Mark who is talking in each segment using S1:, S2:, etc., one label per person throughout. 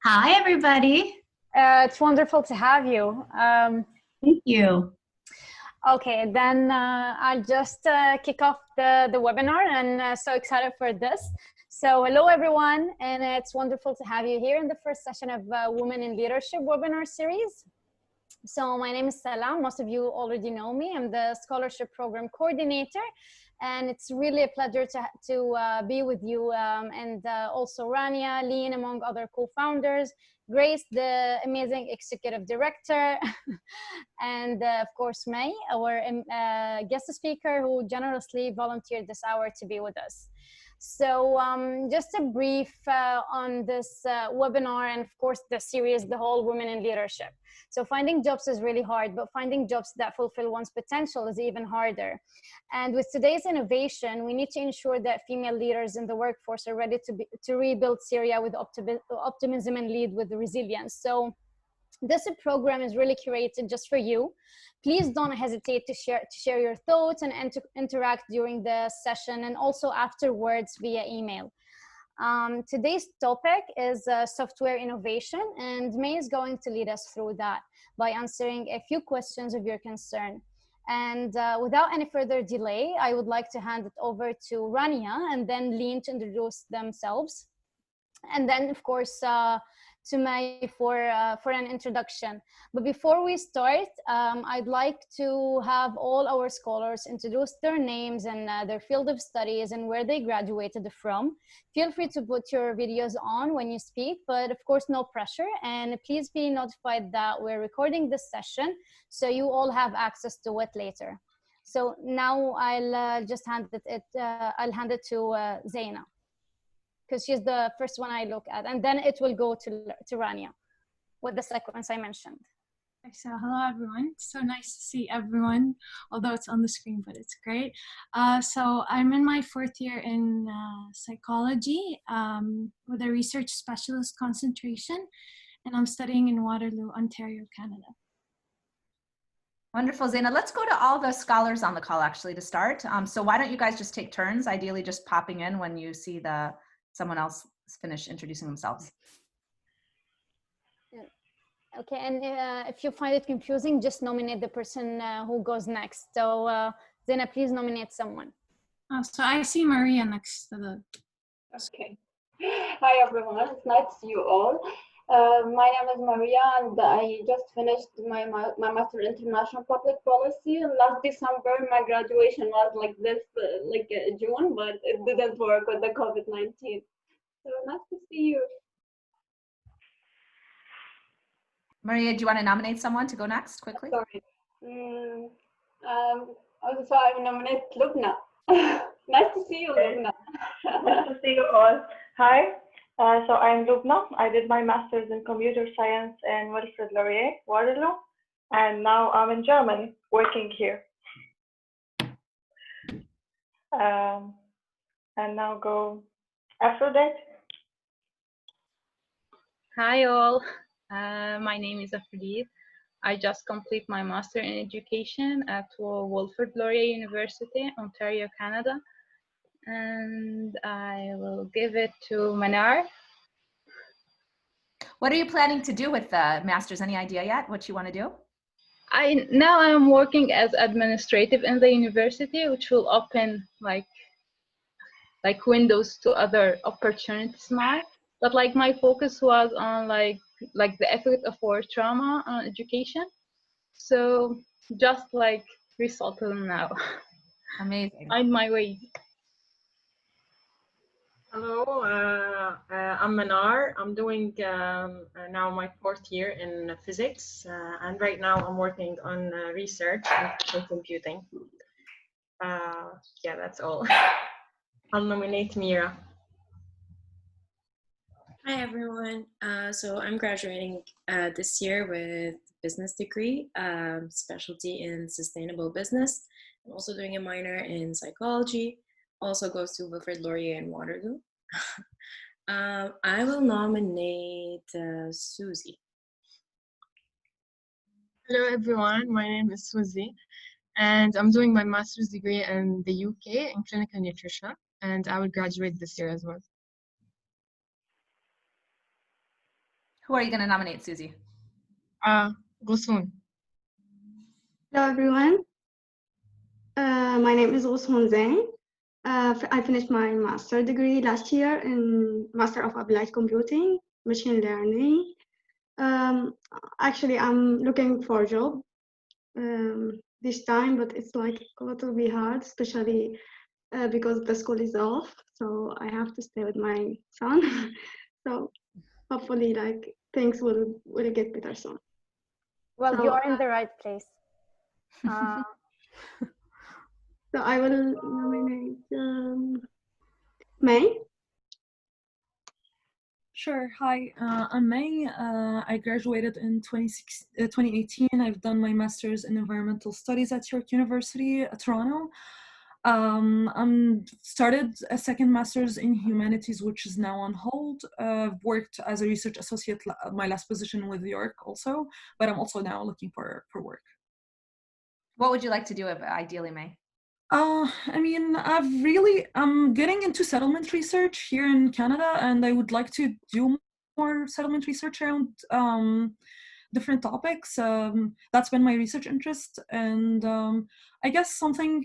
S1: Hi, everybody.
S2: It's wonderful to have you.
S1: Thank you.
S2: Okay, then I'll just kick off the webinar, and so excited for this. So hello, everyone, and it's wonderful to have you here in the first session of Women in Leadership webinar series. So my name is Salam. Most of you already know me. I'm the Scholarship Program Coordinator, and it's really a pleasure to be with you, and also Rania, Lean, among other co-founders, Grace, the amazing Executive Director, and of course May, our guest speaker who generously volunteered this hour to be with us. So just a brief on this webinar, and of course the series, the whole Women in Leadership. So finding jobs is really hard, but finding jobs that fulfill one's potential is even harder. And with today's innovation, we need to ensure that female leaders in the workforce are ready to rebuild Syria with optimism and lead with resilience. So this program is really curated just for you. Please don't hesitate to share your thoughts and interact during the session, and also afterwards via email. Today's topic is software innovation, and May is going to lead us through that by answering a few questions of your concern. And without any further delay, I would like to hand it over to Rania and then Lean to introduce themselves. And then, of course, to May for an introduction. But before we start, I'd like to have all our scholars introduce their names and their field of studies and where they graduated from. Feel free to put your videos on when you speak, but of course, no pressure. And please be notified that we're recording this session, so you all have access to it later. So now I'll just hand it to Zaina, because she's the first one I look at, and then it will go to Rania with the sequence I mentioned.
S3: So hello everyone, so nice to see everyone, although it's on the screen, but it's great. So I'm in my fourth year in psychology with a research specialist concentration, and I'm studying in Waterloo, Ontario, Canada.
S4: Wonderful, Zaina. Let's go to all the scholars on the call actually to start. So why don't you guys just take turns, ideally just popping in when you see someone else finish introducing themselves.
S2: Okay, and if you find it confusing, just nominate the person who goes next. So Zaina, please nominate someone.
S3: So I see Maria next to the...
S5: Okay. Hi everyone, it's nice to see you all. My name is Maria, and I just finished my Master in International Public Policy. Last December, my graduation was like this, June, but it didn't work with the COVID-19. So nice to see you.
S4: Maria, do you want to nominate someone to go next quickly?
S5: Sorry. Also, I nominate Lubna. Nice to see you, Lubna.
S6: Nice to see you all. Hi. So I'm Lubna. I did my master's in computer science in Wilfrid Laurier, Waterloo, and now I'm in Germany working here. And now go Aphrodite.
S7: Hi all, my name is Aphrodite. I just complete my Master in Education at Wilfrid Laurier University, Ontario, Canada. And I will give it to Manar.
S4: What are you planning to do with the Masters? Any idea yet what you want to do?
S7: Now I'm working as administrative in the university, which will open like windows to other opportunities now. But like my focus was on like the effect of war trauma on education. So just like resettle now.
S4: Amazing.
S7: Find my way.
S8: Hello, I'm Manar. I'm doing now my fourth year in physics, and right now I'm working on research in computing. Yeah, that's all. I'll nominate Mira.
S9: Hi everyone. So I'm graduating this year with business degree, specialty in sustainable business. I'm also doing a minor in psychology. Also goes to Wilfrid Laurier in Waterloo. I will nominate Susie.
S10: Hello everyone, my name is Susie, and I'm doing my master's degree in the UK in clinical nutrition, and I will graduate this year as well.
S4: Who are you going to nominate, Susie?
S10: Jusoor.
S11: Hello, everyone. My name is Usman Zain. I finished my master degree last year in Master of Applied Computing, Machine Learning. Actually, I'm looking for a job this time, but it's like a little bit hard, especially because the school is off. So I have to stay with my son. So hopefully, like things will get better soon.
S2: Well,
S11: So,
S2: you're in the right place.
S11: So I will nominate May.
S12: Sure. Hi, I'm May. I graduated in 2018. I've done my master's in environmental studies at York University, Toronto. I'm started a second master's in humanities, which is now on hold. I've worked as a research associate, my last position with York also, but I'm also now looking for work.
S4: What would you like to do ideally, May?
S12: I mean, I'm getting into settlement research here in Canada, and I would like to do more settlement research around different topics. That's been my research interest, and I guess something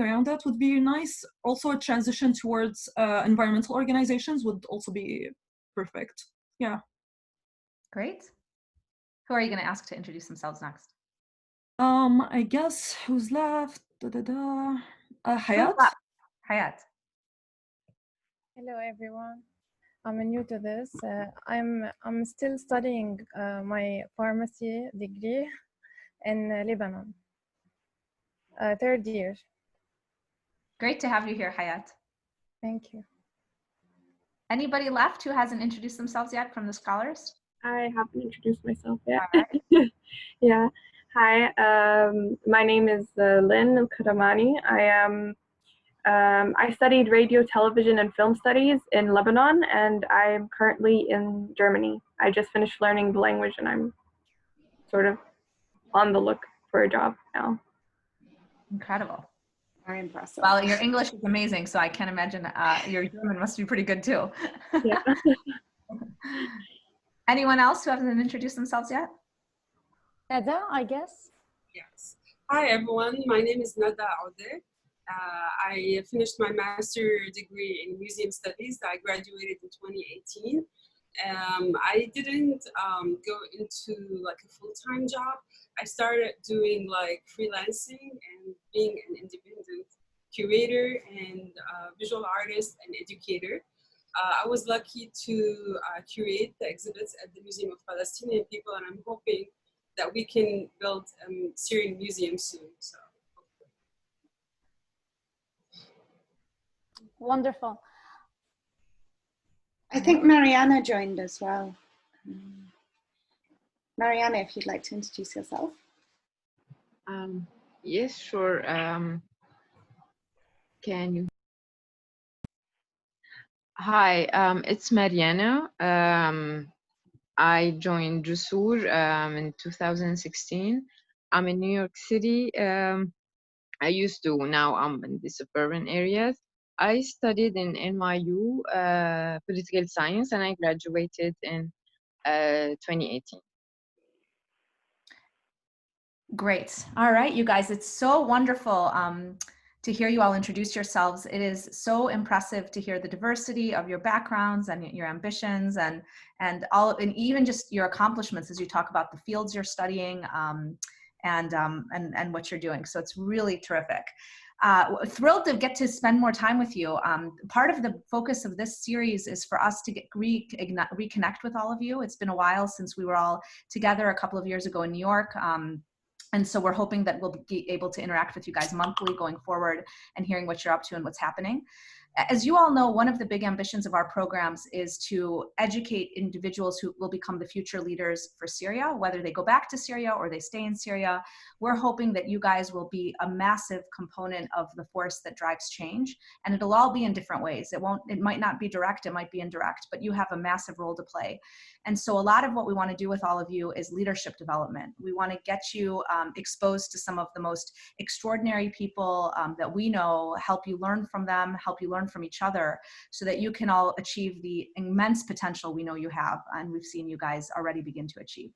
S12: around that would be nice. Also, a transition towards environmental organizations would also be perfect. Yeah.
S4: Great. Who are you going to ask to introduce themselves next?
S12: I guess who's left? Hayat.
S4: Hayat.
S13: Hello, everyone. I'm new to this. I'm still studying my pharmacy degree in Lebanon. Third year.
S4: Great to have you here, Hayat.
S13: Thank you.
S4: Anybody left who hasn't introduced themselves yet from the scholars?
S14: I haven't introduced myself yet.
S4: All right.
S14: Yeah. Hi, my name is Lynn Karamani. I studied radio, television, and film studies in Lebanon, and I'm currently in Germany. I just finished learning the language, and I'm sort of on the look for a job now.
S4: Incredible.
S14: Very impressive.
S4: Well, your English is amazing, so I can imagine your German must be pretty good too.
S14: Yeah.
S4: Anyone else who hasn't introduced themselves yet?
S2: Nada, I guess.
S15: Yes. Hi, everyone. My name is Nada Aoude. I finished my master's degree in museum studies. I graduated in 2018. I didn't go into like a full-time job. I started doing like freelancing and being an independent curator and visual artist and educator. I was lucky to curate the exhibits at the Museum of Palestinian People, and I'm hoping that we can build a Syrian museum soon. So.
S2: Wonderful.
S16: I think Mariana joined as well. Mariana, if you'd like to introduce yourself.
S17: Yes, sure. Can you? Hi, it's Mariana. I joined Jusoor in 2016. I'm in New York City. I used to, now I'm in the suburban areas. I studied in NYU political science, and I graduated in 2018.
S4: Great. All right, you guys, it's so wonderful to hear you all introduce yourselves. It is so impressive to hear the diversity of your backgrounds and your ambitions and even just your accomplishments as you talk about the fields you're studying and what you're doing. So it's really terrific. Thrilled to get to spend more time with you. Part of the focus of this series is for us to reconnect with all of you. It's been a while since we were all together a couple of years ago in New York. And so we're hoping that we'll be able to interact with you guys monthly going forward and hearing what you're up to and what's happening. As you all know, one of the big ambitions of our programs is to educate individuals who will become the future leaders for Syria, whether they go back to Syria or they stay in Syria. We're hoping that you guys will be a massive component of the force that drives change, and it'll all be in different ways. It might not be direct, it might be indirect, but you have a massive role to play. And so a lot of what we want to do with all of you is leadership development. We want to get you exposed to some of the most extraordinary people that we know, help you learn from them, help you learn learn from each other so that you can all achieve the immense potential we know you have, and we've seen you guys already begin to achieve.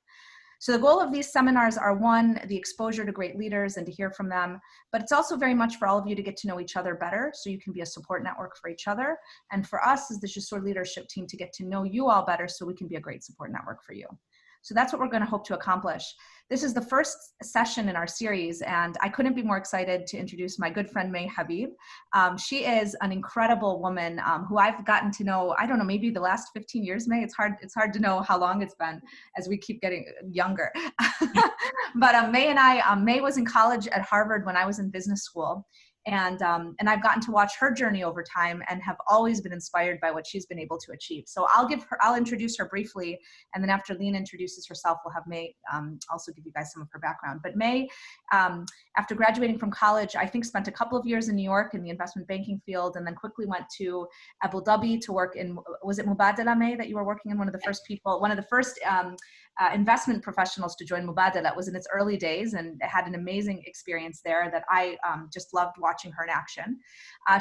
S4: So the goal of these seminars are, one, the exposure to great leaders and to hear from them, but it's also very much for all of you to get to know each other better so you can be a support network for each other, and for us as the Jusoor leadership team to get to know you all better so we can be a great support network for you. So that's what we're going to hope to accomplish. This is the first session in our series, and I couldn't be more excited to introduce my good friend, May Habib. She is an incredible woman who I've gotten to know, I don't know, maybe the last 15 years, May. It's hard to know how long it's been as we keep getting younger. But May and I, May was in college at Harvard when I was in business school. And I've gotten to watch her journey over time and have always been inspired by what she's been able to achieve. So I'll introduce her briefly, and then after Lena introduces herself, we'll have May also give you guys some of her background. But May, after graduating from college, I think spent a couple of years in New York in the investment banking field, and then quickly went to Abu Dhabi to work in, was it Mubadala, May, that you were working in? One of the first investment professionals to join Mubadala. It was in its early days, and had an amazing experience there that I just loved watching her in action.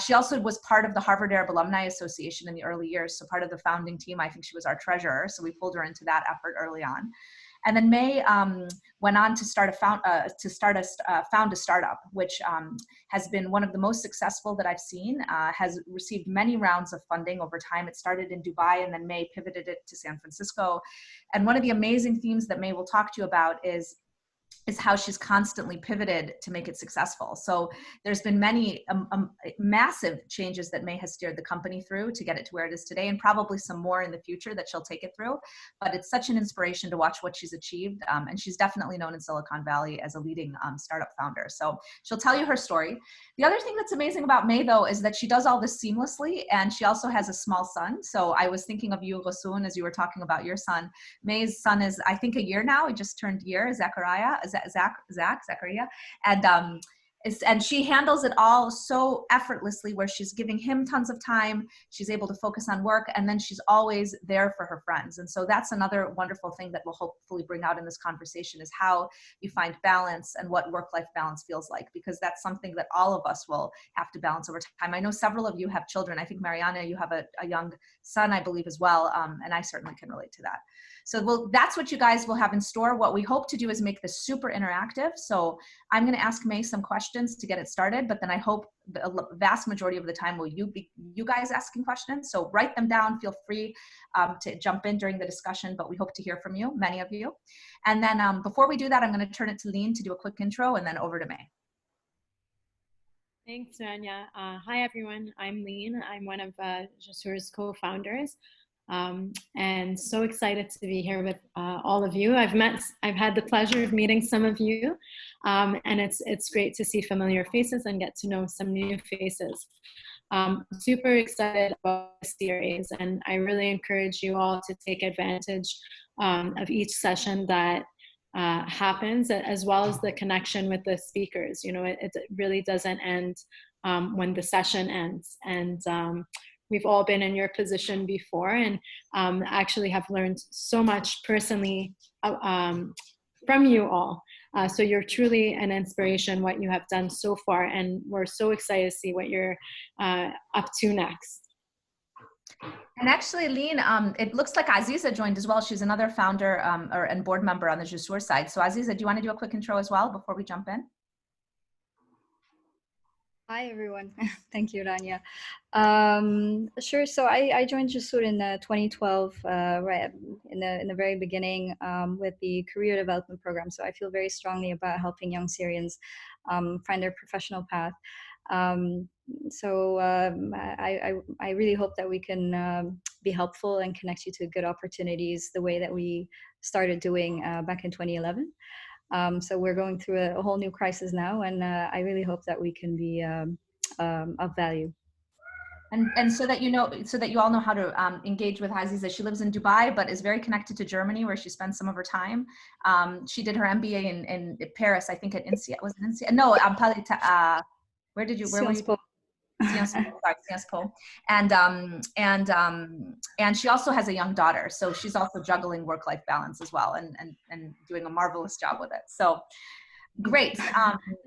S4: She also was part of the Harvard Arab Alumni Association in the early years, so part of the founding team. I think she was our treasurer, so we pulled her into that effort early on. And then May went on to found a startup, which has been one of the most successful that I've seen, has received many rounds of funding over time. It started in Dubai, and then May pivoted it to San Francisco. And one of the amazing themes that May will talk to you about is how she's constantly pivoted to make it successful. So there's been many massive changes that May has steered the company through to get it to where it is today, and probably some more in the future that she'll take it through. But it's such an inspiration to watch what she's achieved. And she's definitely known in Silicon Valley as a leading startup founder. So she'll tell you her story. The other thing that's amazing about May, though, is that she does all this seamlessly, and she also has a small son. So I was thinking of you, Jusoor, as you were talking about your son. May's son is, I think, a year now. He just turned a year, Zachariah, and she handles it all so effortlessly, where she's giving him tons of time, she's able to focus on work, and then she's always there for her friends. And so that's another wonderful thing that we'll hopefully bring out in this conversation, is how you find balance and what work-life balance feels like, because that's something that all of us will have to balance over time. I know several of you have children. I think Mariana, you have a young son, I believe, as well, and I certainly can relate to that. So that's what you guys will have in store. What we hope to do is make this super interactive. So I'm going to ask May some questions to get it started, but then I hope the vast majority of the time will you guys asking questions. So write them down. Feel free to jump in during the discussion, but we hope to hear from you, many of you. And then before we do that, I'm going to turn it to Lean to do a quick intro, and then over to May.
S18: Thanks, Rania. Hi, everyone. I'm Lean. I'm one of Jusoor's co-founders. And so excited to be here with all of you. I've had the pleasure of meeting some of you, and it's great to see familiar faces and get to know some new faces. Super excited about the series, and I really encourage you all to take advantage of each session that happens, as well as the connection with the speakers. You know, it really doesn't end when the session ends, and we've all been in your position before, and actually have learned so much personally from you all. So you're truly an inspiration, what you have done so far, and we're so excited to see what you're up to next.
S4: And actually, Lean, it looks like Aziza joined as well. She's another founder and board member on the Jusoor side. So Aziza, do you want to do a quick intro as well before we jump in?
S19: Hi, everyone. Thank you, Rania. Sure. So I joined Jusoor in 2012, right in the very beginning, with the career development program. So I feel very strongly about helping young Syrians find their professional path. I really hope that we can be helpful and connect you to good opportunities the way that we started doing back in 2011. So we're going through a whole new crisis now, and I really hope that we can be of value.
S4: And so that you all know how to engage with Aziza. She lives in Dubai, but is very connected to Germany, where she spends some of her time. She did her MBA in Paris, I think at INSEAD. Was it INSEAD? No, where were you? Sciences Po. And she also has a young daughter, so she's also juggling work-life balance as well, and doing a marvelous job with it. So Great.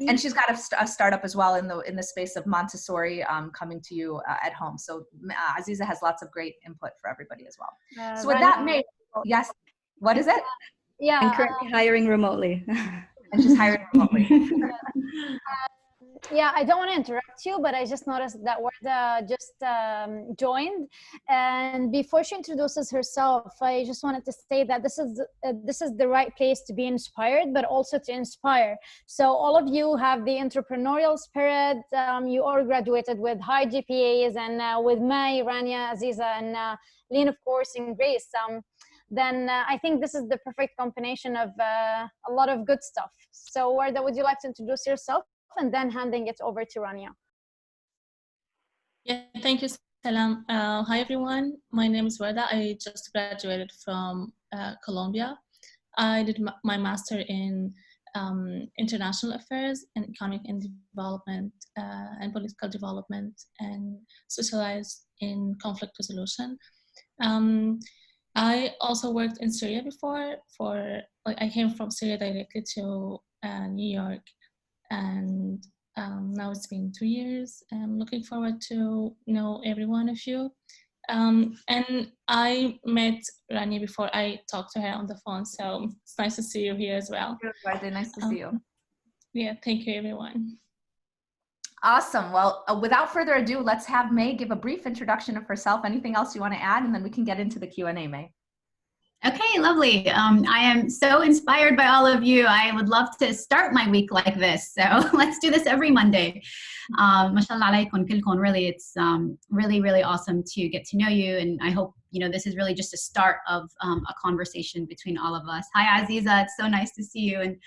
S4: And she's got a startup as well in the space of Montessori coming to you at home. So Aziza has lots of great input for everybody as well. So with that, May, yes, what is it?
S2: Yeah.
S19: I'm currently hiring remotely.
S4: And she's hiring remotely.
S2: Yeah, I don't want to interrupt you, but I just noticed that Warda just joined. And before she introduces herself, I just wanted to say that this is the right place to be inspired, but also to inspire. So all of you have the entrepreneurial spirit. You all graduated with high GPAs, and with May, Rania, Aziza, and Lean, of course, and Grace. Then I think this is the perfect combination of a lot of good stuff. So Warda, would you like to introduce yourself? And then handing it over to Rania.
S20: Yeah, thank you, Salam. Hi, everyone. My name is Warda. I just graduated from Colombia. I did my master in international affairs and economic and development and political development, and specialized in conflict resolution. I also worked in Syria before. I came from Syria directly to New York. And now it's been 2 years. I'm looking forward to know every one of you. And I met Rania before I talked to her on the phone, so it's nice to see you here as well.
S4: Nice to see you.
S20: Yeah, thank you, everyone.
S4: Awesome. Well, without further ado, let's have May give a brief introduction of herself. Anything else you want to add, and then we can get into the Q&A, May.
S1: Okay, lovely. I am so inspired by all of you. I would love to start my week like this. So let's do this every Monday. Mashallah alaykum kulkum. Really, it's really, really awesome to get to know you. And I hope, this is really just a start of a conversation between all of us. Hi, Aziza. It's so nice to see you. And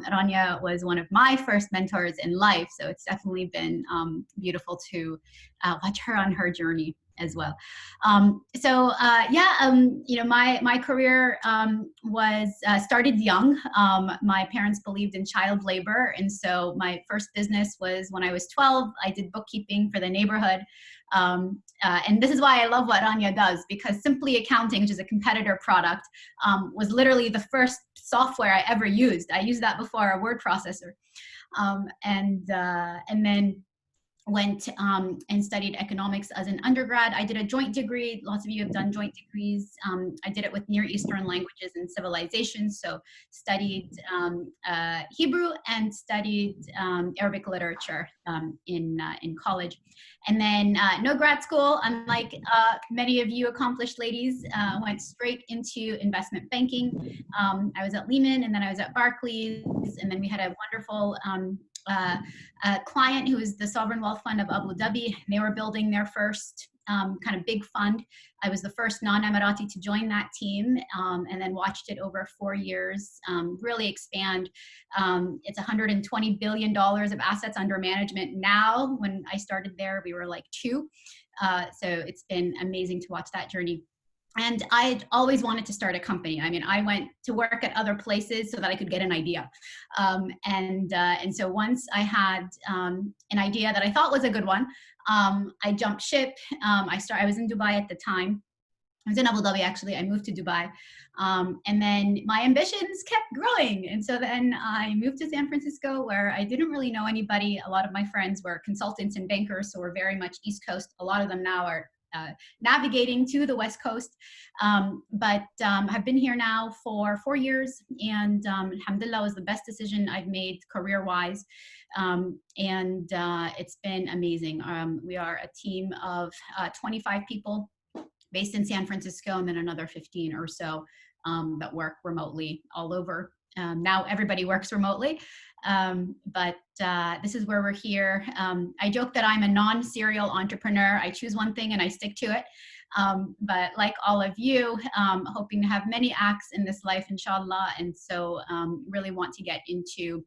S1: Rania was one of my first mentors in life. So it's definitely been beautiful to watch her on her journey as well. My career was started young. My parents believed in child labor, and so my first business was when I was 12. I did bookkeeping for the neighborhood. And this is why I love what Rania does, because Simply Accounting, which is a competitor product, was literally the first software I ever used. I used that before a word processor. And then went and studied economics as an undergrad. I did a joint degree. Lots of you have done joint degrees. I did it with Near Eastern languages and civilizations. So studied Hebrew and studied Arabic literature in college. And then no grad school, unlike many of you accomplished ladies, went straight into investment banking. I was at Lehman, and then I was at Barclays, and then we had a wonderful a client who is the Sovereign Wealth Fund of Abu Dhabi. They were building their first kind of big fund. I was the first non-Emirati to join that team, and then watched it over 4 years really expand. It's $120 billion of assets under management now. When I started there, we were like 2. So it's been amazing to watch that journey. And I always wanted to start a company. I mean, I went to work at other places so that I could get an idea. And so once I had an idea that I thought was a good one, I jumped ship. I was in Dubai at the time. I was in Abu Dhabi, actually. I moved to Dubai. And then my ambitions kept growing. And so then I moved to San Francisco, where I didn't really know anybody. A lot of my friends were consultants and bankers, so we're very much East Coast. A lot of them now are navigating to the West Coast. But I've been here now for 4 years, and alhamdulillah was the best decision I've made career-wise. And it's been amazing. We are a team of 25 people based in San Francisco, and then another 15 or so that work remotely all over. Now everybody works remotely, but this is where we're here. I joke that I'm a non-serial entrepreneur. I choose one thing and I stick to it. But like all of you, hoping to have many acts in this life, inshallah. And so really want to get into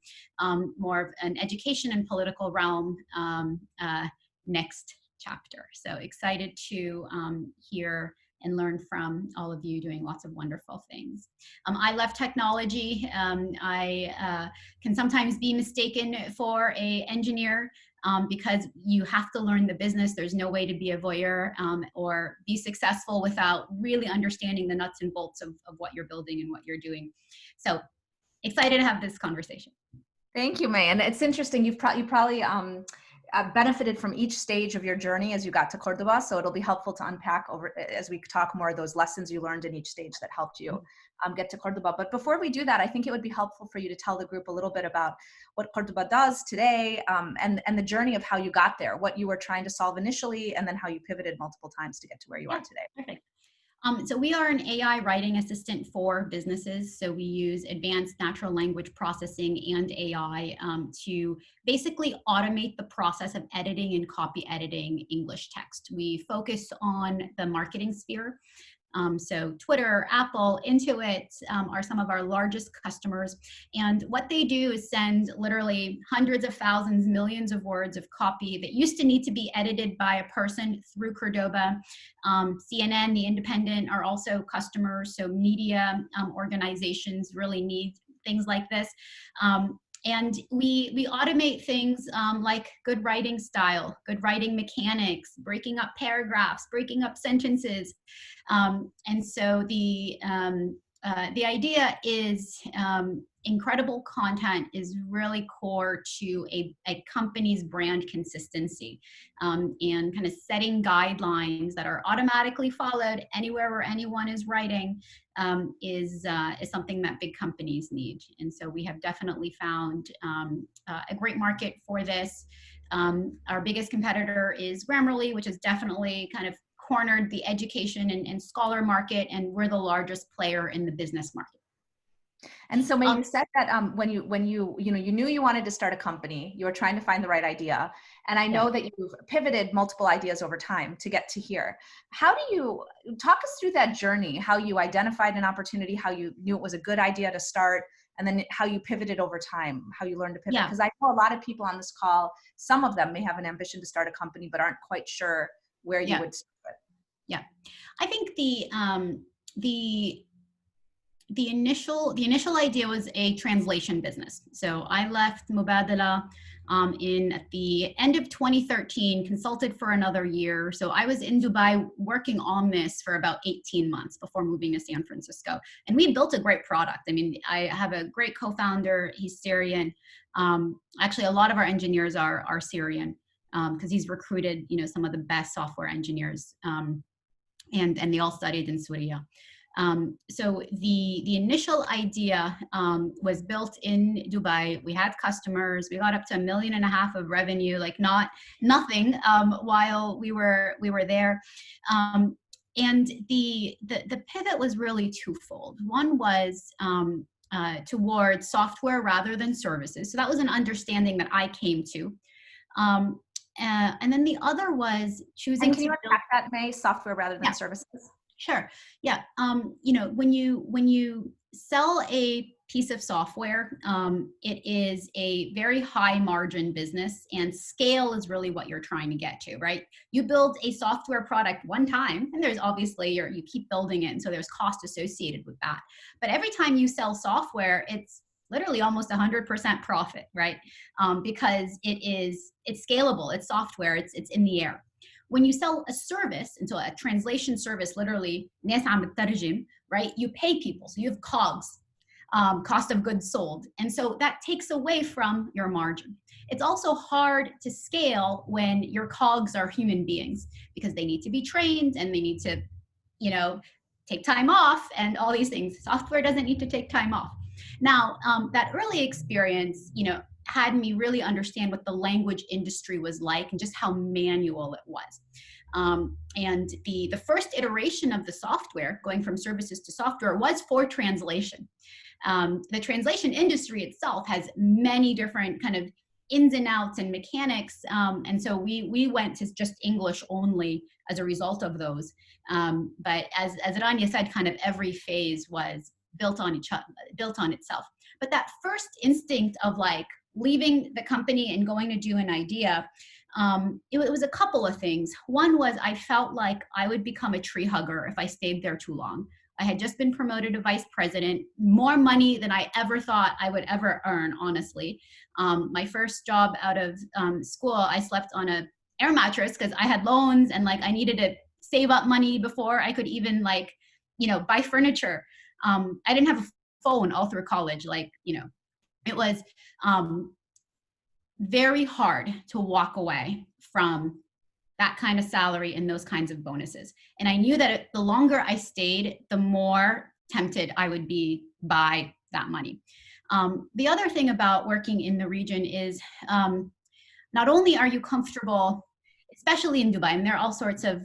S1: more of an education and political realm next chapter. So excited to hear and learn from all of you doing lots of wonderful things. I love technology. I can sometimes be mistaken for an engineer because you have to learn the business. There's no way to be a voyeur or be successful without really understanding the nuts and bolts of what you're building and what you're doing. So excited to have this conversation.
S4: Thank you, May. And it's interesting, you probably benefited from each stage of your journey as you got to Cordoba. So it'll be helpful to unpack over as we talk more of those lessons you learned in each stage that helped you get to Cordoba. But before we do that, I think it would be helpful for you to tell the group a little bit about what Cordoba does today, and the journey of how you got there, what you were trying to solve initially, and then how you pivoted multiple times to get to where you are today.
S1: Perfect. So we are an AI writing assistant for businesses. So we use advanced natural language processing and AI to basically automate the process of editing and copy editing English text. We focus on the marketing sphere. So Twitter, Apple, Intuit are some of our largest customers. And what they do is send literally hundreds of thousands, millions of words of copy that used to need to be edited by a person through Cordoba. CNN, The Independent are also customers. So media organizations really need things like this. And we automate things like good writing style, good writing mechanics, breaking up paragraphs, breaking up sentences. And so the idea is incredible content is really core to a company's brand consistency, and kind of setting guidelines that are automatically followed anywhere where anyone is writing is something that big companies need. And so we have definitely found a great market for this. Our biggest competitor is Grammarly, which is definitely kind of cornered the education and scholar market, and we're the largest player in the business market.
S4: And so, May, you said that when you knew you wanted to start a company, you were trying to find the right idea, and I know that you've pivoted multiple ideas over time to get to here. How do you talk us through that journey? How you identified an opportunity, how you knew it was a good idea to start, and then how you pivoted over time, how you learned to pivot? Because I know a lot of people on this call, some of them may have an ambition to start a company, but aren't quite sure where you would start.
S1: Yeah, I think the initial idea was a translation business. So I left Mubadala at the end of 2013, consulted for another year. So I was in Dubai working on this for about 18 months before moving to San Francisco. And we built a great product. I mean, I have a great co-founder, he's Syrian. Actually, a lot of our engineers are Syrian because he's recruited, some of the best software engineers, and they all studied in Syria. So the initial idea was built in Dubai. We had customers. We got up to $1.5 million of revenue, like nothing, while we were there. And the pivot was really twofold. One was towards software rather than services. So that was an understanding that I came to. And then the other was choosing.
S4: And can you unpack that, May? Software rather than services?
S1: Sure. Yeah. When you sell a piece of software, it is a very high margin business, and scale is really what you're trying to get to, right? You build a software product one time, and there's obviously you keep building it, and so there's cost associated with that. But every time you sell software, it's literally almost 100% profit, right? Because it's scalable, it's software, it's in the air. When you sell a service, and so a translation service, literally, right? You pay people, so you have COGS, cost of goods sold. And so that takes away from your margin. It's also hard to scale when your COGS are human beings, because they need to be trained and they need to, take time off and all these things. Software doesn't need to take time off. Now, that early experience, had me really understand what the language industry was like and just how manual it was. And the first iteration of the software, going from services to software, was for translation. The translation industry itself has many different kind of ins and outs and mechanics. And so we went to just English only as a result of those. But as Rania said, kind of every phase was built on itself. But that first instinct of like leaving the company and going to do an idea, it was a couple of things. One was I felt like I would become a tree hugger if I stayed there too long. I had just been promoted to vice president, more money than I ever thought I would ever earn, honestly. My first job out of school, I slept on an air mattress because I had loans and like I needed to save up money before I could even buy furniture. I didn't have a phone all through college, it was very hard to walk away from that kind of salary and those kinds of bonuses. And I knew that the longer I stayed, the more tempted I would be by that money. The other thing about working in the region is not only are you comfortable, especially in Dubai, and there are all sorts of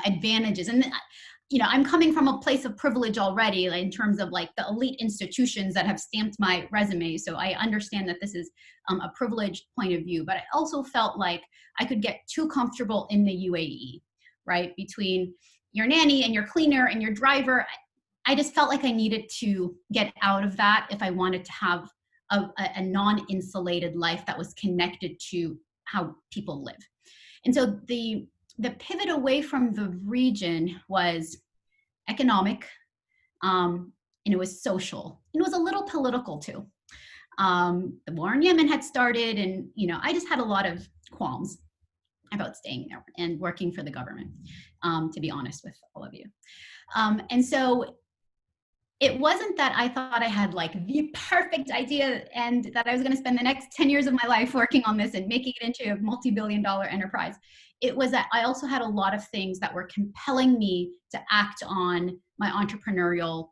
S1: advantages. And you know, I'm coming from a place of privilege already, like, in terms of like the elite institutions that have stamped my resume. So I understand that this is a privileged point of view, but I also felt like I could get too comfortable in the UAE, right? Between your nanny and your cleaner and your driver, I just felt like I needed to get out of that if I wanted to have a non-insulated life that was connected to how people live. And so the pivot away from the region was economic, and it was social. And it was a little political too. The war in Yemen had started, and you know, I just had a lot of qualms about staying there and working for the government, to be honest with all of you. And so it wasn't that I thought I had like the perfect idea and that I was going to spend the next 10 years of my life working on this and making it into a multi-billion-dollar enterprise. It was that I also had a lot of things that were compelling me to act on my entrepreneurial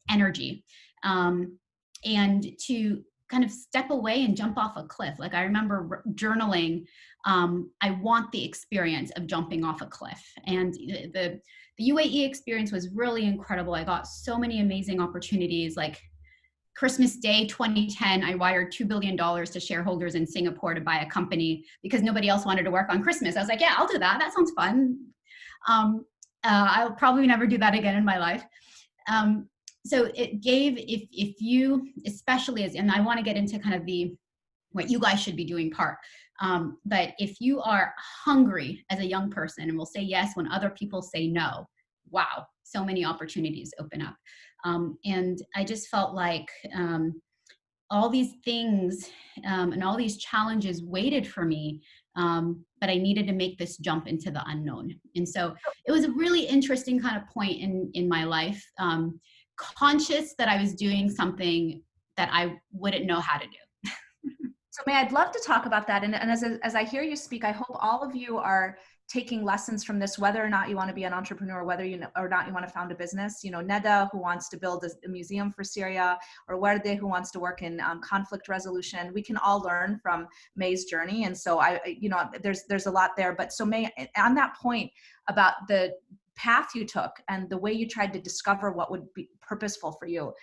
S1: energy, and to kind of step away and jump off a cliff. Like I remember journaling, I want the experience of jumping off a cliff. And the UAE experience was really incredible. I got so many amazing opportunities. Like Christmas Day 2010, I wired $2 billion to shareholders in Singapore to buy a company because nobody else wanted to work on Christmas. I was like, yeah, I'll do that. That sounds fun. I'll probably never do that again in my life. So it gave, if you, especially as, and I want to get into kind of what you guys should be doing part. But if you are hungry as a young person and will say yes when other people say no, wow, so many opportunities open up. And I just felt like all these things and all these challenges waited for me, but I needed to make this jump into the unknown. And so it was a really interesting kind of point in my life, conscious that I was doing something that I wouldn't know how to do.
S4: So May, I'd love to talk about that. And as I hear you speak, I hope all of you are taking lessons from this, whether or not you want to be an entrepreneur, whether you know, or not you want to found a business. You know, Neda, who wants to build a museum for Syria, or Werde, who wants to work in conflict resolution. We can all learn from May's journey. And so you know, there's a lot there. But so May, on that point about the path you took and the way you tried to discover what would be purposeful for you,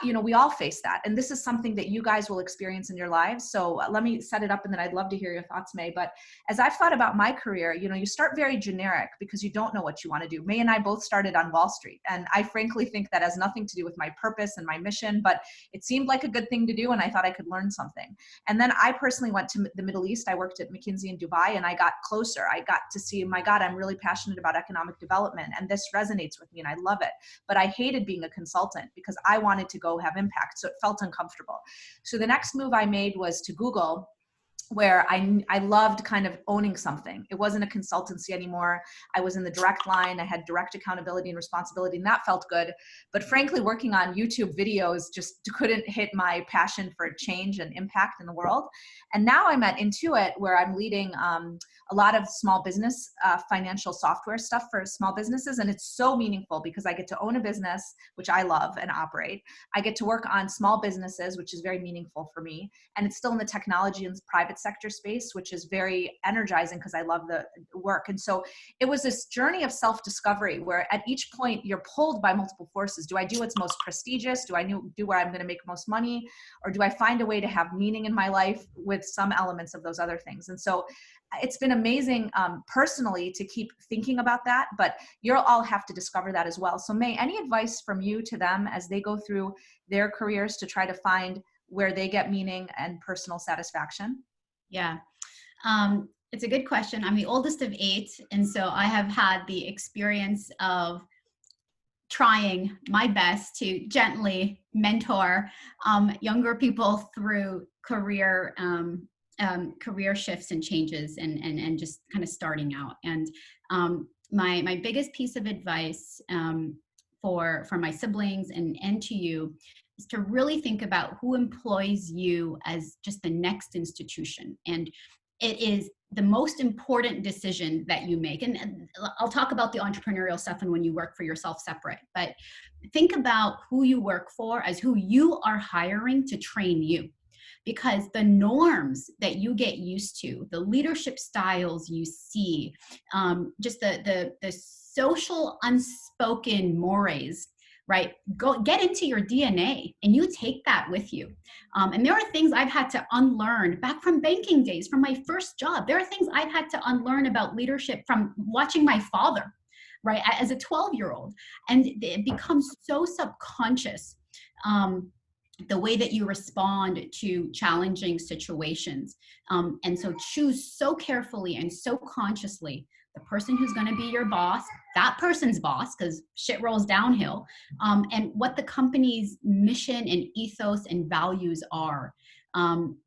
S4: you know, we all face that. And this is something that you guys will experience in your lives. So let me set it up and then I'd love to hear your thoughts, May. But as I've thought about my career, you know, you start very generic because you don't know what you want to do. May and I both started on Wall Street. And I frankly think that has nothing to do with my purpose and my mission, but it seemed like a good thing to do. And I thought I could learn something. And then I personally went to the Middle East. I worked at McKinsey in Dubai and I got closer. I got to see, my God, I'm really passionate about economic development and this resonates with me and I love it. But I hated being a consultant because I wanted to go have impact. So it felt uncomfortable. So the next move I made was to Google, where I loved kind of owning something. It wasn't a consultancy anymore. I was in the direct line. I had direct accountability and responsibility, and that felt good. But frankly, working on YouTube videos just couldn't hit my passion for change and impact in the world. And now I'm at Intuit, where I'm leading a lot of small business financial software stuff for small businesses. And it's so meaningful because I get to own a business, which I love and operate. I get to work on small businesses, which is very meaningful for me. And it's still in the technology and private sector space, which is very energizing because I love the work. And so it was this journey of self-discovery where at each point you're pulled by multiple forces. Do I do what's most prestigious? Do I do where I'm going to make most money? Or do I find a way to have meaning in my life with some elements of those other things? And so it's been amazing personally to keep thinking about that, but you'll all have to discover that as well. So May, any advice from you to them as they go through their careers to try to find where they get meaning and personal satisfaction?
S1: Yeah, it's a good question. I'm the oldest of 8, and so I have had the experience of trying my best to gently mentor younger people through career shifts and changes and just kind of starting out. And my biggest piece of advice for my siblings and to you is to really think about who employs you as just the next institution. And it is the most important decision that you make. And I'll talk about the entrepreneurial stuff and when you work for yourself separate, but think about who you work for as who you are hiring to train you. Because the norms that you get used to, the leadership styles you see, just the social unspoken mores, right? Get into your DNA and you take that with you. And there are things I've had to unlearn back from banking days, from my first job. There are things I've had to unlearn about leadership from watching my father, right? As a 12-year-old. And it becomes so subconscious. The way that you respond to challenging situations. And so choose so carefully and so consciously the person who's going to be your boss, that person's boss, because shit rolls downhill, and what the company's mission and ethos and values are.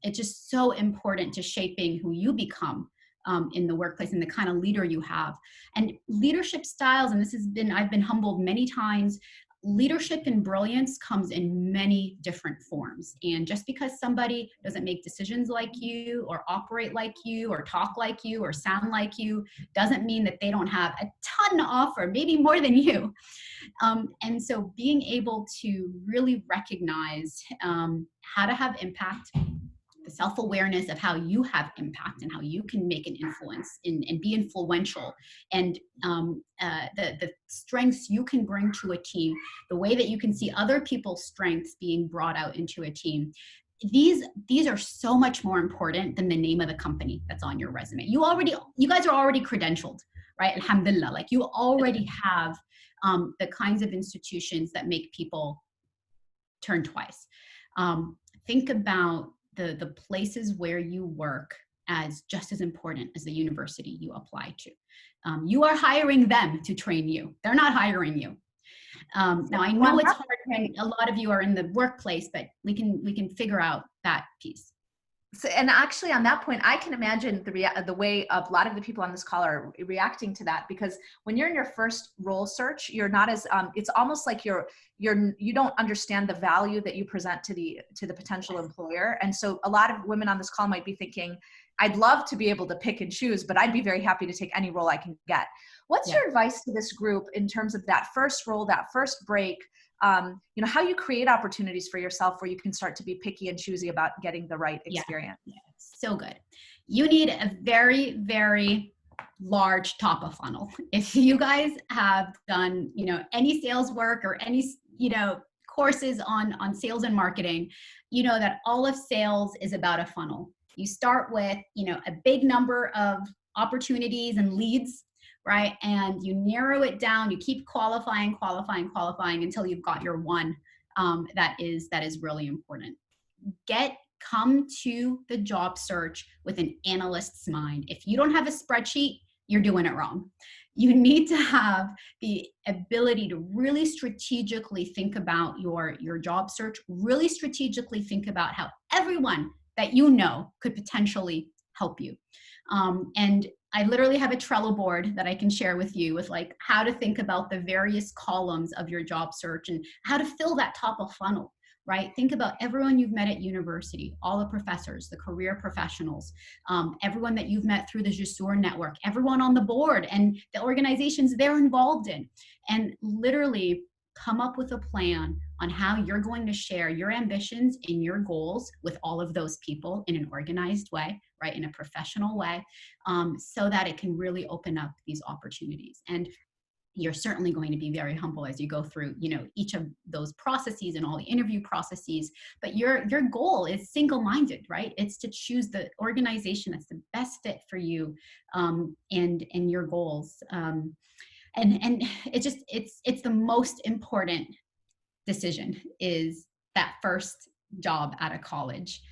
S1: It's just so important to shaping who you become in the workplace and the kind of leader you have. And leadership styles, and I've been humbled many times. Leadership and brilliance comes in many different forms. And just because somebody doesn't make decisions like you or operate like you or talk like you or sound like you doesn't mean that they don't have a ton to offer, maybe more than you. And so being able to really recognize how to have impact, the self-awareness of how you have impact and how you can make an influence and be influential, and the strengths you can bring to a team, the way that you can see other people's strengths being brought out into a team. These are so much more important than the name of the company that's on your resume. You guys are already credentialed, right? Alhamdulillah, like you already have the kinds of institutions that make people turn twice. Think about the places where you work as just as important as the university you apply to. You are hiring them to train you. They're not hiring you. Now I know it's hard when a lot of you are in the workplace, but we can figure out that piece.
S4: So, and actually on that point, I can imagine the way a lot of the people on this call are reacting to that, because when you're in your first role search, you're not as, it's almost like you don't understand the value that you present to the potential employer. And so a lot of women on this call might be thinking, I'd love to be able to pick and choose, but I'd be very happy to take any role I can get. What's your advice to this group in terms of that first role, that first break, how you create opportunities for yourself where you can start to be picky and choosy about getting the right experience?
S1: Yeah, so good. You need a very, very large top of funnel. If you guys have done, any sales work or any, courses on sales and marketing, you know that all of sales is about a funnel. You start with, a big number of opportunities and leads, right? And you narrow it down, you keep qualifying until you've got your one that is really important. Come to the job search with an analyst's mind. If you don't have a spreadsheet, you're doing it wrong. You need to have the ability to really strategically think about your job search, really strategically think about how everyone that you know could potentially help you. And I literally have a Trello board that I can share with you with like how to think about the various columns of your job search and how to fill that top of funnel, right? Think about everyone you've met at university, all the professors, the career professionals, everyone that you've met through the Jusoor network, everyone on the board and the organizations they're involved in, and literally come up with a plan on how you're going to share your ambitions and your goals with all of those people in an organized way, right, in a professional way, so that it can really open up these opportunities. And you're certainly going to be very humble as you go through, each of those processes and all the interview processes. But your goal is single-minded, right? It's to choose the organization that's the best fit for you and your goals. And it's the most important decision is that first job out of college.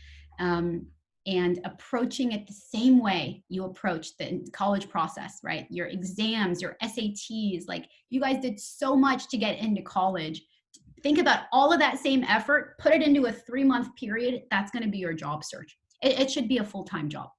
S1: And approaching it the same way you approach the college process, right? Your exams, your SATs, like you guys did so much to get into college. Think about all of that same effort, put it into a 3-month period. That's going to be your job search. It should be a full-time job.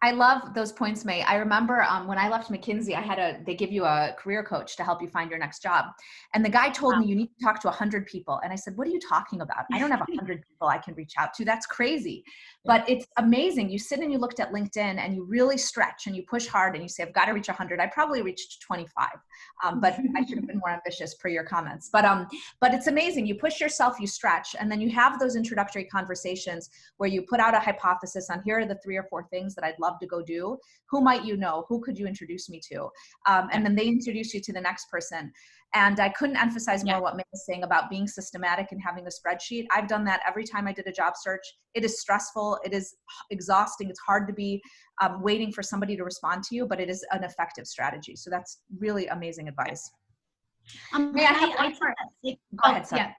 S4: I love those points, May. I remember when I left McKinsey, they give you a career coach to help you find your next job. And the guy told me, you need to talk to 100 people. And I said, what are you talking about? I don't have 100 people I can reach out to. That's crazy. But it's amazing. You sit and you looked at LinkedIn and you really stretch and you push hard and you say, I've got to reach 100. I probably reached 25, but I should have been more ambitious per your comments. But it's amazing. You push yourself, you stretch, and then you have those introductory conversations where you put out a hypothesis on here are the 3 or 4 things that I'd love to go do. Who might you know? Who could you introduce me to? And then they introduce you to the next person. And I couldn't emphasize more what May was saying about being systematic and having the spreadsheet. I've done that every time I did a job search. It is stressful. It is exhausting. It's hard to be waiting for somebody to respond to you, but it is an effective strategy. So that's really amazing advice. May I have go ahead, Sarah.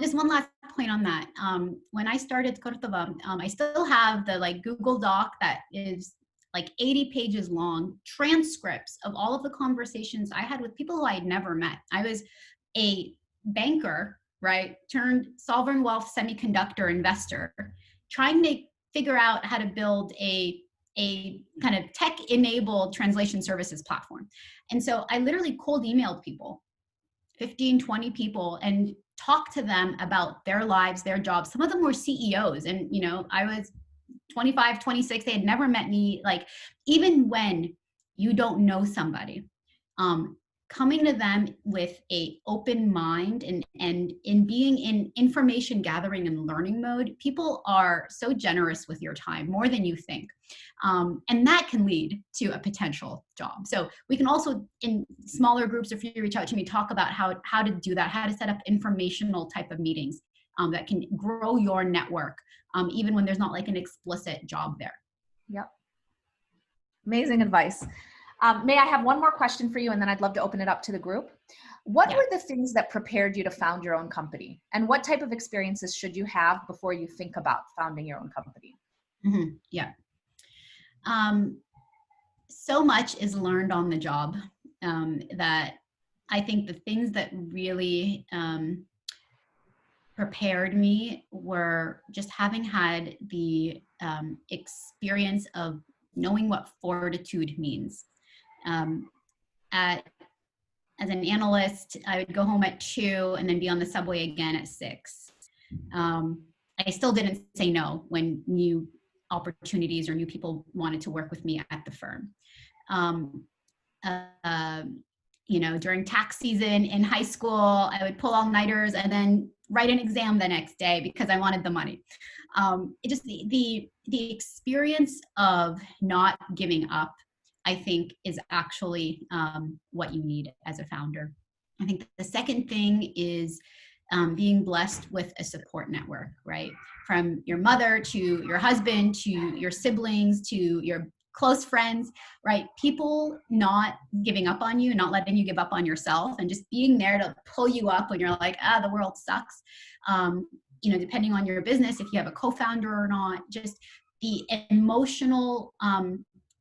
S1: Just one last point on that. When I started Cordoba, I still have the Google Doc that is 80 pages long, transcripts of all of the conversations I had with people who I had never met. I was a banker, right, turned sovereign wealth semiconductor investor, trying to figure out how to build a kind of tech-enabled translation services platform. And so I literally cold emailed people, 15, 20 people, and talked to them about their lives, their jobs. Some of them were CEOs, and I was 25, 26, they had never met me. Even when you don't know somebody, coming to them with a open mind and in being in information gathering and learning mode, people are so generous with your time, more than you think. And that can lead to a potential job. So we can also, in smaller groups, if you reach out to me, talk about how to do that, how to set up informational type of meetings that can grow your network, even when there's not an explicit job there.
S4: Yep. Amazing advice. May I have one more question for you, and then I'd love to open it up to the group. What were the things that prepared you to found your own company? And what type of experiences should you have before you think about founding your own company?
S1: Mm-hmm. Yeah. So much is learned on the job that I think the things that really prepared me were just having had the experience of knowing what fortitude means. As an analyst, I would go home at 2 and then be on the subway again at 6. I still didn't say no when new opportunities or new people wanted to work with me at the firm. During tax season in high school, I would pull all-nighters and then write an exam the next day because I wanted the money. The experience of not giving up, I think, is actually what you need as a founder. I think the second thing is being blessed with a support network, right? From your mother to your husband to your siblings to your close friends, right? People not giving up on you, not letting you give up on yourself, and just being there to pull you up when you're like, the world sucks. Depending on your business, if you have a co-founder or not, just the emotional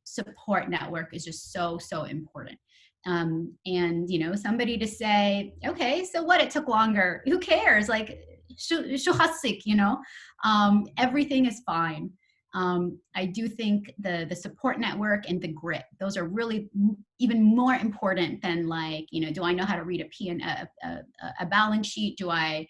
S1: support network is just so important. Somebody to say, okay, so what, it took longer, who cares? Everything is fine. I do think the support network and the grit, those are really even more important than do I know how to read a balance sheet? Do I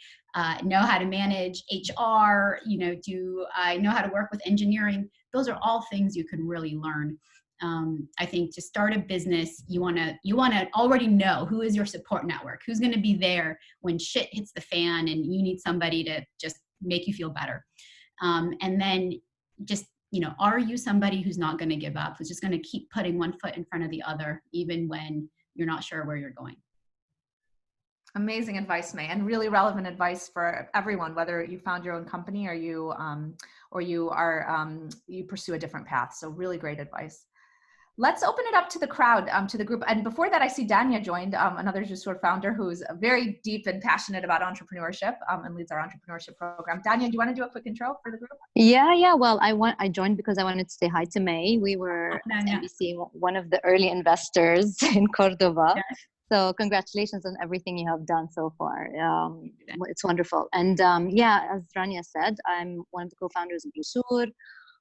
S1: know how to manage HR? Do I know how to work with engineering? Those are all things you can really learn. I think to start a business, you want to already know who is your support network, who's going to be there when shit hits the fan and you need somebody to just make you feel better. And then just, are you somebody who's not going to give up, who's just going to keep putting one foot in front of the other, even when you're not sure where you're going?
S4: Amazing advice, May, and really relevant advice for everyone, whether you found your own company or you pursue a different path. So really great advice. Let's open it up to the crowd, to the group. And before that, I see Danya joined, another Jusoor founder who's very deep and passionate about entrepreneurship and leads our entrepreneurship program. Danya, do you want to do a quick intro for the group?
S21: Yeah. Well, I joined because I wanted to say hi to May. We were at NBC, one of the early investors in Cordoba. Yeah. So congratulations on everything you have done so far. It's wonderful. And as Rania said, I'm one of the co-founders of Jusoor.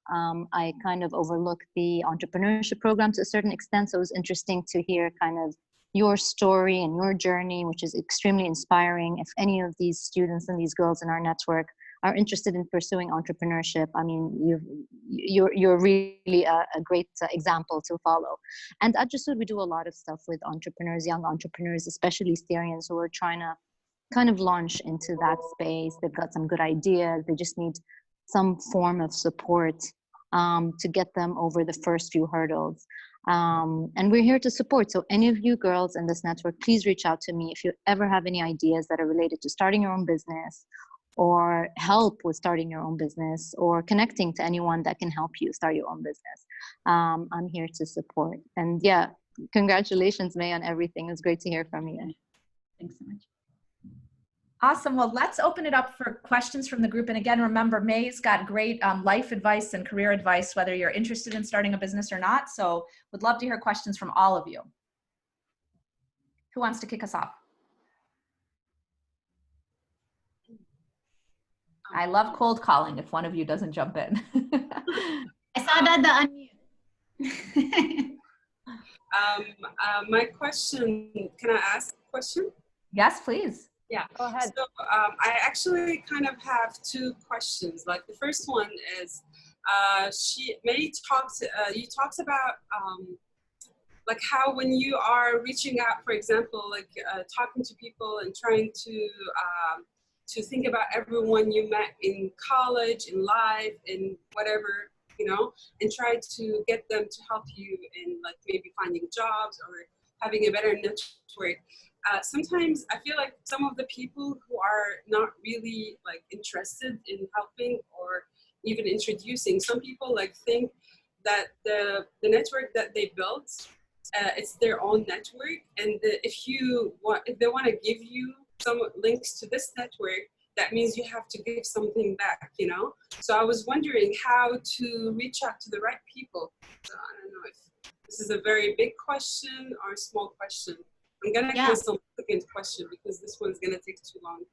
S21: I kind of overlooked the entrepreneurship program to a certain extent, so it was interesting to hear kind of your story and your journey, which is extremely inspiring. If any of these students and these girls in our network are interested in pursuing entrepreneurship, I mean, you're really a great example to follow. And at Jusoor, we do a lot of stuff with entrepreneurs, young entrepreneurs, especially Syrians who are trying to kind of launch into that space. They've got some good ideas. They just need some form of support to get them over the first few hurdles. And we're here to support. So any of you girls in this network, please reach out to me if you ever have any ideas that are related to starting your own business, or help with starting your own business, or connecting to anyone that can help you start your own business. I'm here to support. And yeah, congratulations, May, on everything. It was great to hear from you.
S1: Thanks so much.
S4: Awesome. Well, let's open it up for questions from the group. And again, remember, May's got great life advice and career advice, whether you're interested in starting a business or not. So would love to hear questions from all of you. Who wants to kick us off? I love cold calling if one of you doesn't jump in.
S1: I saw that the unmute.
S15: My question, can I ask a question?
S4: Yes, please.
S15: Yeah,
S2: go ahead.
S15: So I actually kind of have two questions. Like the first one is, May talks, you talked about like how when you are reaching out, for example, like talking to people and trying to think about everyone you met in college, in life, in whatever, you know, and try to get them to help you in like maybe finding jobs or having a better network. Sometimes I feel like some of the people who are not really like interested in helping or even introducing, some people like think that the network that they built, it's their own network, and if they want to give you some links to this network, that means you have to give something back, you know? So I was wondering how to reach out to the right people. So I don't know if this is a very big question or a small question. I'm gonna ask some second question because this one's gonna take too long.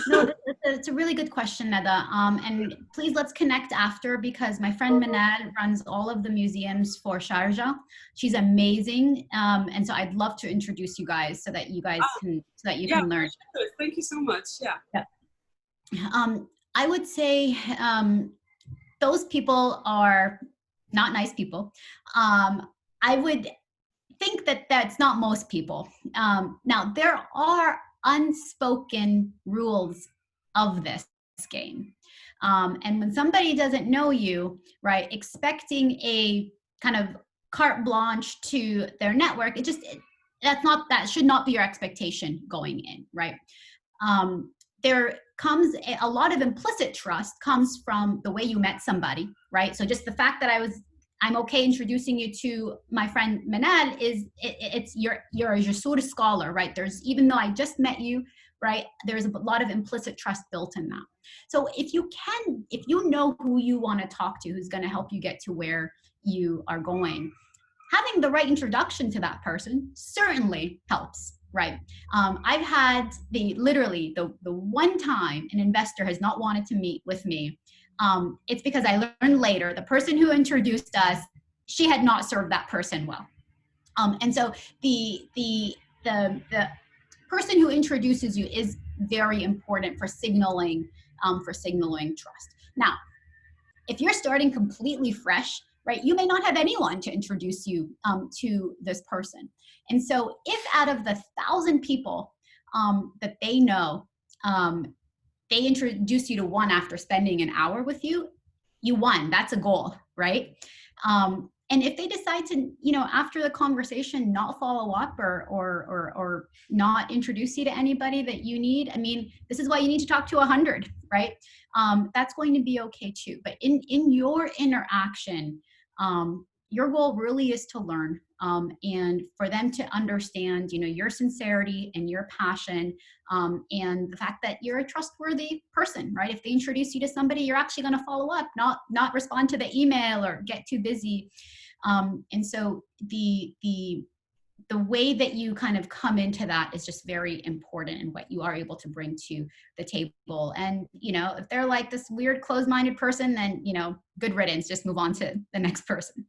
S1: No, it's a really good question, Neda. And please let's connect after, because my friend Manal runs all of the museums for Sharjah. She's amazing, and so I'd love to introduce you guys so that you guys can can learn.
S15: Sure. Thank you so much. Yeah.
S1: I would say those people are not nice people. I would think that that's not most people. Now, there are unspoken rules of this game. And when somebody doesn't know you, right, expecting a kind of carte blanche to their network, that should not be your expectation going in, right? There comes a lot of implicit trust comes from the way you met somebody, right? So just the fact that I'm okay introducing you to my friend Manal you're a Jusoor scholar, right? Even though I just met you, right, there's a lot of implicit trust built in that. So if you know who you want to talk to, who's going to help you get to where you are going, having the right introduction to that person certainly helps, right? I've had literally the one time an investor has not wanted to meet with me. It's because I learned later, the person who introduced us, she had not served that person well. And so the person who introduces you is very important for signaling trust. Now, if you're starting completely fresh, right, you may not have anyone to introduce you to this person. And so if out of the 1,000 people that they know, they introduce you to one after spending an hour with you, you won. That's a goal, right? And if they decide to, after the conversation, not follow up or not introduce you to anybody that you need, I mean, this is why you need to talk to 100, right? That's going to be okay too. But in your interaction, your goal really is to learn and for them to understand, your sincerity and your passion and the fact that you're a trustworthy person, right? If they introduce you to somebody, you're actually going to follow up, not respond to the email or get too busy. And so the the way that you kind of come into that is just very important in what you are able to bring to the table. And, you know, if they're like this weird closed-minded person, then, you know, good riddance, just move on to the next person.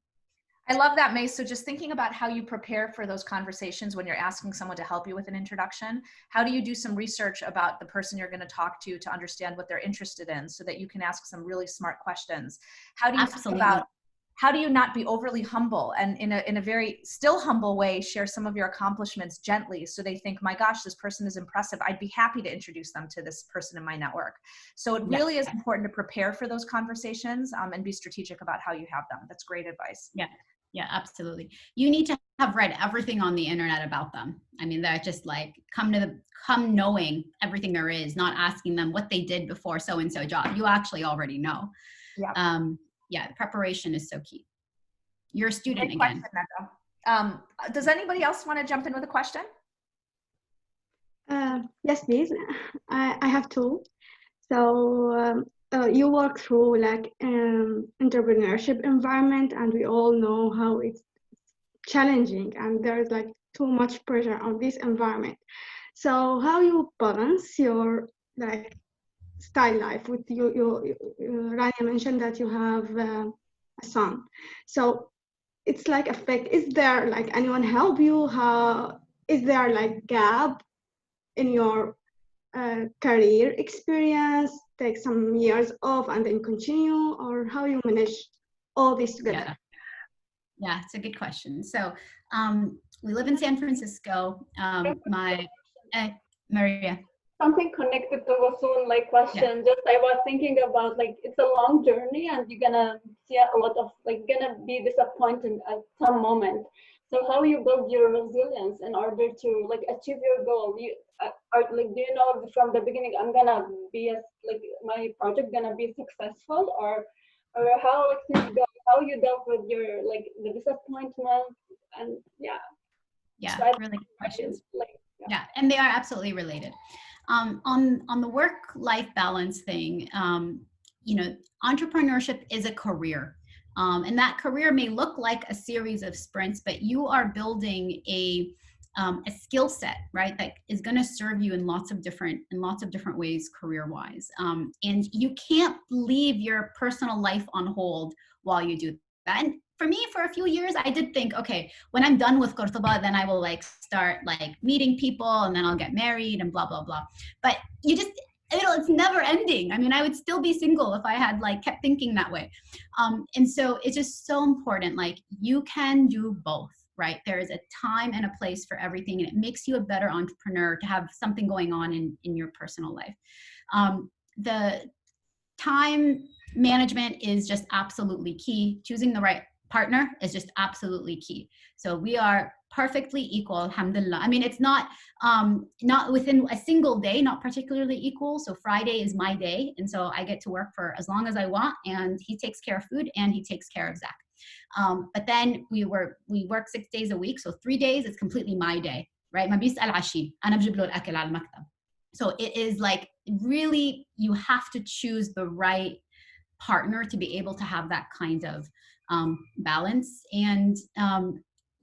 S4: I love that, May. So just thinking about how you prepare for those conversations when you're asking someone to help you with an introduction, how do you do some research about the person you're going to talk to understand what they're interested in so that you can ask some really smart questions? How do you think about, how do you not be overly humble and in a very still humble way, share some of your accomplishments gently so they think, my gosh, this person is impressive. I'd be happy to introduce them to this person in my network. So it really is important to prepare for those conversations and be strategic about how you have them. That's great advice.
S1: Yeah. Yeah, absolutely. You need to have read everything on the internet about them. I mean, they're just like, come knowing everything there is, not asking them what they did before so-and-so job. You actually already know.
S4: Yeah.
S1: Yeah, preparation is so key. You're a student
S4: Great
S1: again.
S4: Question, does anybody else want to jump in with a question?
S11: Yes, please. I have two. So you work through like entrepreneurship environment, and we all know how it's challenging, and there's like too much pressure on this environment. So how you balance your like style life with you Rania mentioned that you have a son, so it's like affect. Is there like anyone help you? How is there like gap in your career experience, take some years off and then continue, or how you manage all this together?
S1: Yeah, it's a good question. So we live in San Francisco. Maria.
S5: Something connected to Wasoon, like question. Just I was thinking about like it's a long journey and you're gonna see a lot of like gonna be disappointed at some moment. So how you build your resilience in order to like achieve your goal? You are like, do you know from the beginning I'm gonna be like my project gonna be successful, or how like things go? How you dealt with your like the disappointment and
S1: Yeah, really good questions. Yeah, and they are absolutely related. On the work-life balance thing, you know, entrepreneurship is a career. And that career may look like a series of sprints, but you are building a skill set, right, that is going to serve you in lots of different ways career-wise. And you can't leave your personal life on hold while you do that. And for me, for a few years, I did think, okay, when I'm done with Cordoba, then I will like start like meeting people, and then I'll get married and blah blah blah. But you just, you know, it's never ending. I mean, I would still be single if I had like kept thinking that way. And so it's just so important. Like you can do both, right? There is a time and a place for everything, and it makes you a better entrepreneur to have something going on in your personal life. The time management is just absolutely key. Choosing the right partner is just absolutely key. So we are perfectly equal, alhamdulillah. I mean, it's not within a single day, not particularly equal. So Friday is my day, and so I get to work for as long as I want, and he takes care of food and he takes care of Zach. But then we work 6 days a week, so 3 days is completely my day, right? ما بيسأل عشي أنا بجيب له الأكل على المكتب. So it is like really you have to choose the right partner to be able to have that kind of balance, and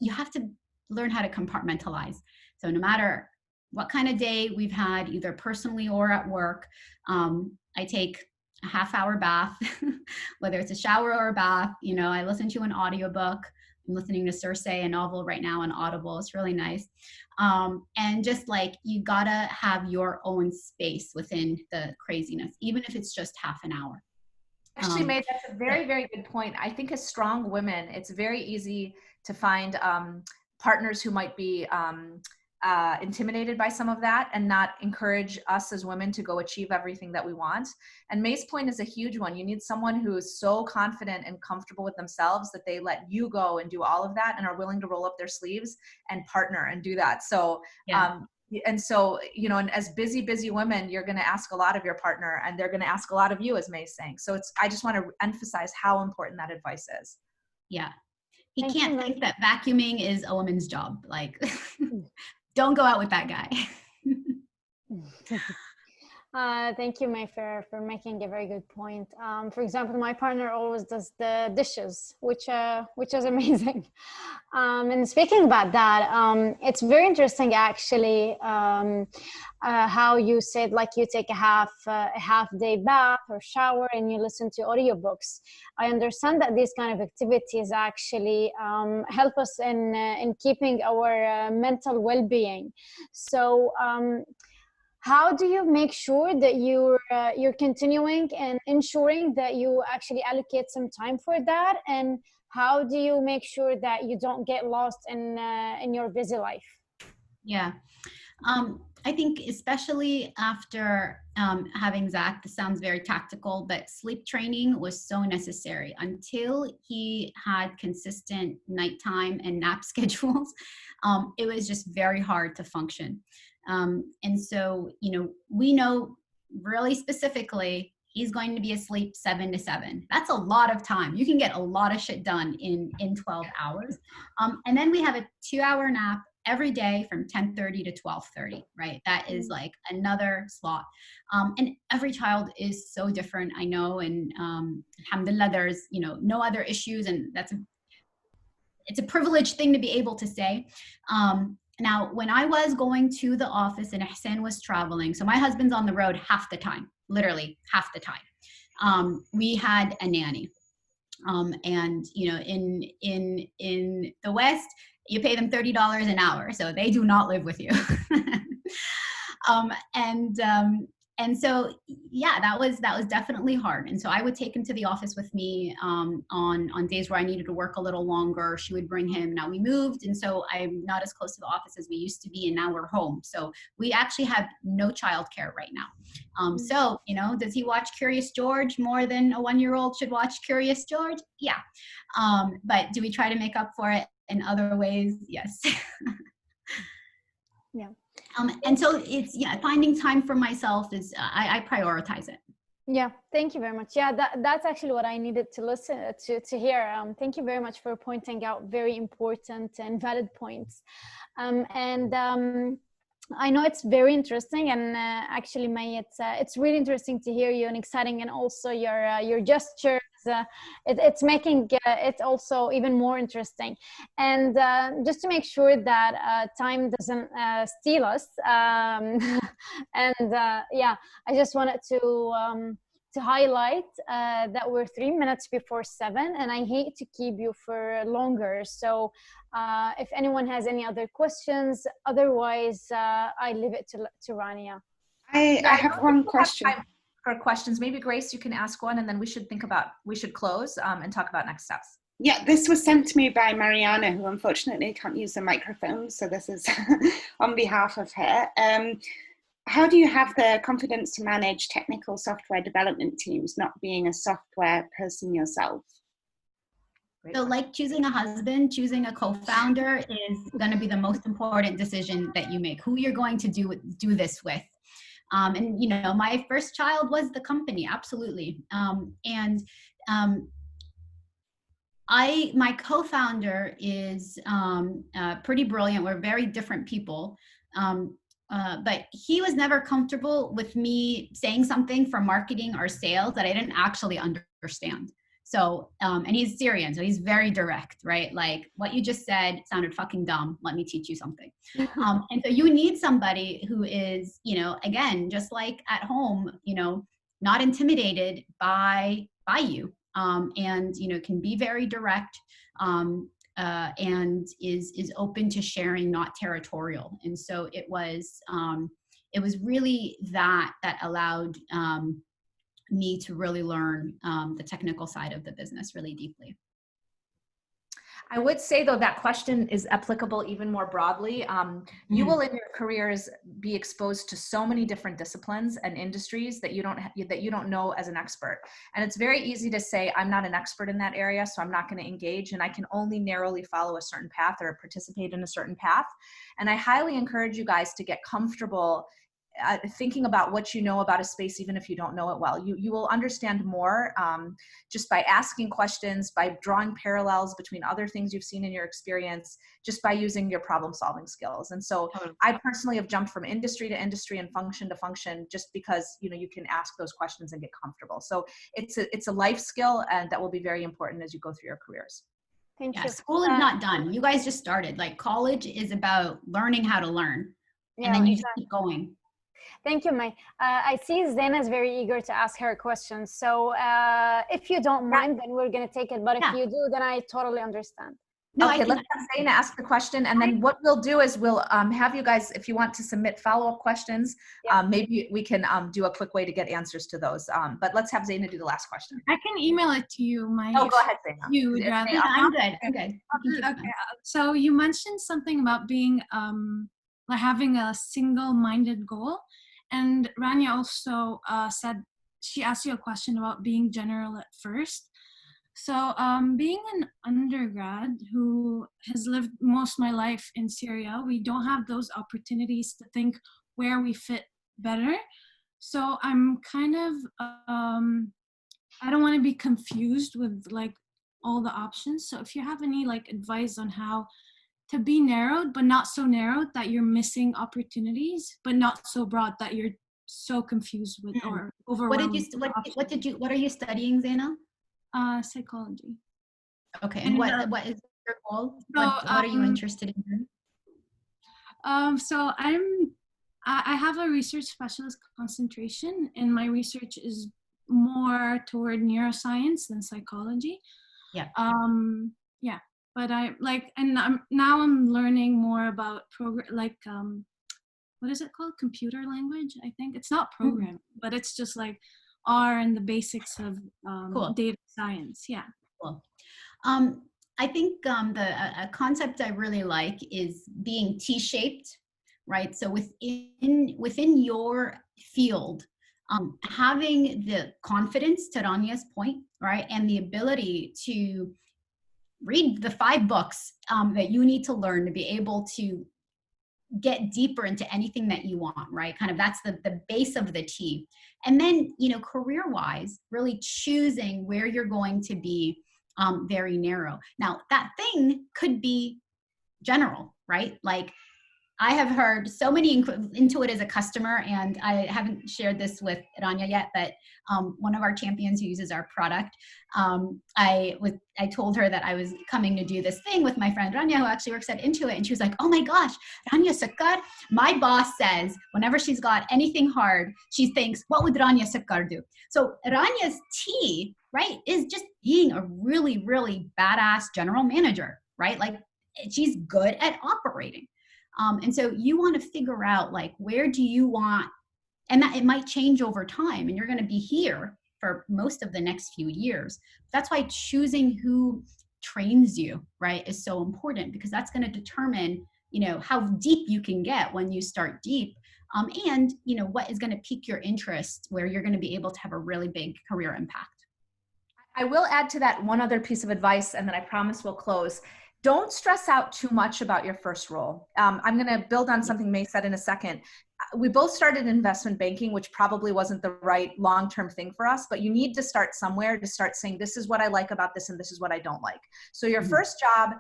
S1: you have to learn how to compartmentalize. So no matter what kind of day we've had, either personally or at work, I take a half-hour bath, whether it's a shower or a bath. You know, I listen to an audiobook. I'm listening to Circe, a novel right now on Audible. It's really nice. And just like, you gotta have your own space within the craziness, even if it's just half an hour.
S4: Actually, May, that's a very, very good point. I think as strong women, it's very easy to find partners who might be intimidated by some of that and not encourage us as women to go achieve everything that we want. And May's point is a huge one. You need someone who is so confident and comfortable with themselves that they let you go and do all of that and are willing to roll up their sleeves and partner and do that. So, and so, you know, and as busy women, you're going to ask a lot of your partner, and they're going to ask a lot of you, as May's saying. So I just want to emphasize how important that advice is.
S1: Yeah. He can't think that vacuuming is a woman's job. Like, don't go out with that guy.
S2: Thank you, May, for making a very good point. For example, my partner always does the dishes, which is amazing. And speaking about that, it's very interesting actually how you said like you take a half day bath or shower and you listen to audiobooks. I understand that these kind of activities actually help us in keeping our mental well-being. So. How do you make sure that you're continuing and ensuring that you actually allocate some time for that? And how do you make sure that you don't get lost in your busy life?
S1: Yeah, I think especially after having Zach, this sounds very tactical, but sleep training was so necessary. Until he had consistent nighttime and nap schedules, it was just very hard to function. And so, we know really specifically he's going to be asleep 7 to 7. That's a lot of time. You can get a lot of shit done in 12 hours. And then we have a 2-hour nap every day from 10:30 to 12:30, right? That is like another slot. And every child is so different, I know. And alhamdulillah, there's, no other issues. And it's a privileged thing to be able to say. Now, when I was going to the office and Hussein was traveling, so my husband's on the road half the time, literally half the time. We had a nanny. And, in the West, you pay them $30 an hour. So they do not live with you. And so, yeah, that was definitely hard. And so I would take him to the office with me on days where I needed to work a little longer. She would bring him. Now we moved, and so I'm not as close to the office as we used to be, and now we're home. So we actually have no childcare right now. So, does he watch Curious George more than a 1-year-old should watch Curious George? Yeah. But do we try to make up for it in other ways? Yes.
S2: Yeah.
S1: And so it's, finding time for myself is, I prioritize it.
S2: Yeah, thank you very much. Yeah, that's actually what I needed to listen to hear. Thank you very much for pointing out very important and valid points. I know it's very interesting, and actually, May, it's really interesting to hear you and exciting, and also your gestures. It's making it also even more interesting. And just to make sure that time doesn't steal us, I just wanted to highlight that we're 3 minutes before 7, and I hate to keep you for longer. So if anyone has any other questions, otherwise I leave it to Rania.
S16: I have one question.
S4: For questions, maybe Grace, you can ask one, and then we should close and talk about next steps.
S16: Yeah, this was sent to me by Mariana, who unfortunately can't use the microphone, so this is on behalf of her. How do you have the confidence to manage technical software development teams, not being a software person yourself?
S1: So like choosing a husband, choosing a co-founder is going to be the most important decision that you make, who you're going to do this with. And, my first child was the company, absolutely. My co-founder is pretty brilliant. We're very different people. But he was never comfortable with me saying something for marketing or sales that I didn't actually understand. So, and he's Syrian, so he's very direct, right? Like, what you just said sounded fucking dumb. Let me teach you something. And so you need somebody who is, again, just like at home, not intimidated by you, and, can be very direct, and is open to sharing, not territorial. And so it was really that allowed me to really learn the technical side of the business really deeply.
S4: I would say, though, that question is applicable even more broadly. You will in your careers be exposed to so many different disciplines and industries that you don't know as an expert. And it's very easy to say, I'm not an expert in that area, so I'm not going to engage, and I can only narrowly follow a certain path or participate in a certain path. And I highly encourage you guys to get comfortable thinking about what you know about a space, even if you don't know it well. You will understand more just by asking questions, by drawing parallels between other things you've seen in your experience, just by using your problem solving skills. And so I personally have jumped from industry to industry and function to function just because, you know, you can ask those questions and get comfortable. So it's a life skill, and that will be very important as you go through your careers.
S2: Thank
S1: Yeah,
S2: you.
S1: school is not done. You guys just started. Like, college is about learning how to learn, and then you just keep going.
S2: Thank you, May. I see Zaina is very eager to ask her question. So if you don't mind, then we're going to take it. But if you do, then I totally understand.
S4: No, okay, let's have Zaina ask the question, and then what we'll do is we'll have you guys, if you want to submit follow-up questions, maybe we can do a quick way to get answers to those. But let's have Zaina do the last question.
S3: I can email it to you.
S4: Go ahead, Zaina.
S3: You would rather.
S1: I'm good. I'm good.
S3: Okay. So you mentioned something about being like having a single-minded goal, and Rania also said she asked you a question about being general at first. So being an undergrad who has lived most of my life in Syria, we don't have those opportunities to think where we fit better. So I'm kind of, I don't want to be confused with like all the options. So if you have any like advice on how to be narrowed, but not so narrowed that you're missing opportunities, but not so broad that you're so confused with or overwhelmed.
S1: What are you studying, Zaina?
S3: Psychology.
S1: Okay, and what is your goal? What are you interested in?
S3: So I have a research specialist concentration, and my research is more toward neuroscience than psychology.
S1: Yeah.
S3: Yeah, but I like, and I'm learning more about what is it called? Computer language, I think. It's not programming, but it's just like R and the basics of data science. Yeah.
S1: Cool. I think a concept I really like is being T-shaped, right? So within your field, having the confidence, to Ranya's point, right, and the ability to read the 5 books that you need to learn to be able to get deeper into anything that you want, right? Kind of that's the base of the T. And then, you know, career-wise, really choosing where you're going to be very narrow. Now, that thing could be general, right? Like, I have heard so many Intuit as a customer, and I haven't shared this with Rania yet, but one of our champions who uses our product, I told her that I was coming to do this thing with my friend Rania, who actually works at Intuit, and she was like, oh my gosh, Rania Sukkar, my boss says whenever she's got anything hard, she thinks, what would Rania Sukkar do? So Rania's T, right, is just being a really, really badass general manager, right? Like, she's good at operating. And so you want to figure out, like, where do you want, and that it might change over time, and you're going to be here for most of the next few years. That's why choosing who trains you, right, is so important, because that's going to determine, you know, how deep you can get when you start deep, and, you know, what is going to pique your interest, where you're going to be able to have a really big career impact.
S4: I will add to that one other piece of advice, and then I promise we'll close. Don't stress out too much about your first role. I'm going to build on something May said in a second. We both started investment banking, which probably wasn't the right long-term thing for us, but you need to start somewhere to start saying, this is what I like about this and this is what I don't like. So your first job,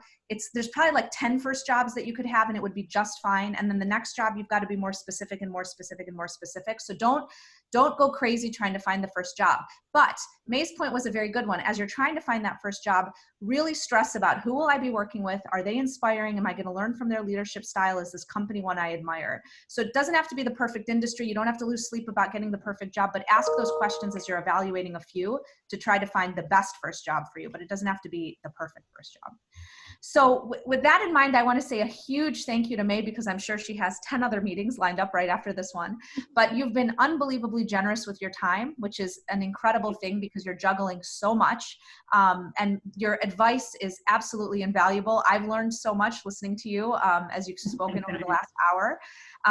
S4: there's probably like 10 first jobs that you could have and it would be just fine. And then the next job, you've got to be more specific and more specific and more specific. So don't go crazy trying to find the first job. But May's point was a very good one. As you're trying to find that first job, really stress about, who will I be working with? Are they inspiring? Am I going to learn from their leadership style? Is this company one I admire? So it doesn't have to be the perfect industry. You don't have to lose sleep about getting the perfect job, but ask those questions as you're evaluating a few to try to find the best first job for you, but it doesn't have to be the perfect first job. So with that in mind, I want to say a huge thank you to May, because I'm sure she has 10 other meetings lined up right after this one. But you've been unbelievably generous with your time, which is an incredible thing because you're juggling so much. And your advice is absolutely invaluable. I've learned so much listening to you as you've spoken over the last hour.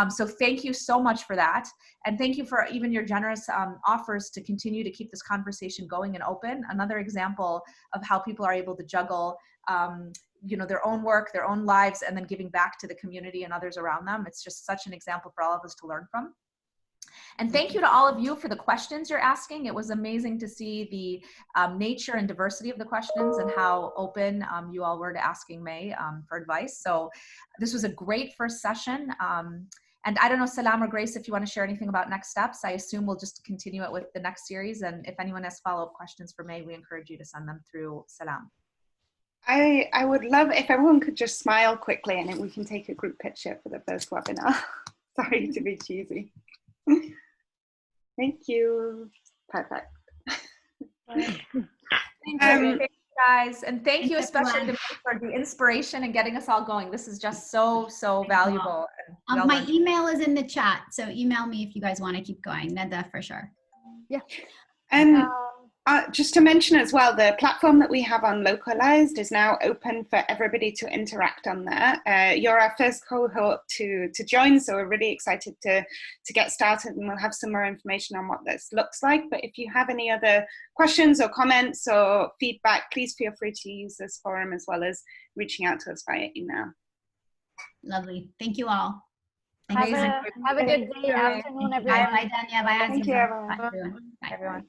S4: So thank you so much for that. And thank you for even your generous offers to continue to keep this conversation going and open. Another example of how people are able to juggle you know, their own work, their own lives, and then giving back to the community and others around them. It's just such an example for all of us to learn from. And thank you to all of you for the questions you're asking. It was amazing to see the nature and diversity of the questions and how open you all were to asking May for advice. So this was a great first session. And I don't know, Salam or Grace, if you want to share anything about next steps. I assume we'll just continue it with the next series. And if anyone has follow-up questions for May, we encourage you to send them through Salam.
S16: I would love if everyone could just smile quickly and then we can take a group picture for the first webinar. Sorry to be cheesy. Thank you. Perfect.
S4: Thank you guys. And thank you especially to May for the inspiration and getting us all going. This is just so valuable.
S1: My email is in the chat, so email me if you guys want to keep going. Nada, for sure.
S2: Yeah.
S16: And just to mention as well, the platform that we have on Localized is now open for everybody to interact on there. You're our first cohort to join, so we're really excited to get started, and we'll have some more information on what this looks like. But if you have any other questions or comments or feedback, please feel free to use this forum as well as reaching out to us via email.
S1: Lovely. Thank you all.
S2: Have a good day, afternoon, everyone.
S1: Bye, Danya. Bye,
S16: Thank you,
S1: everyone.
S16: everyone.
S1: Bye, everyone.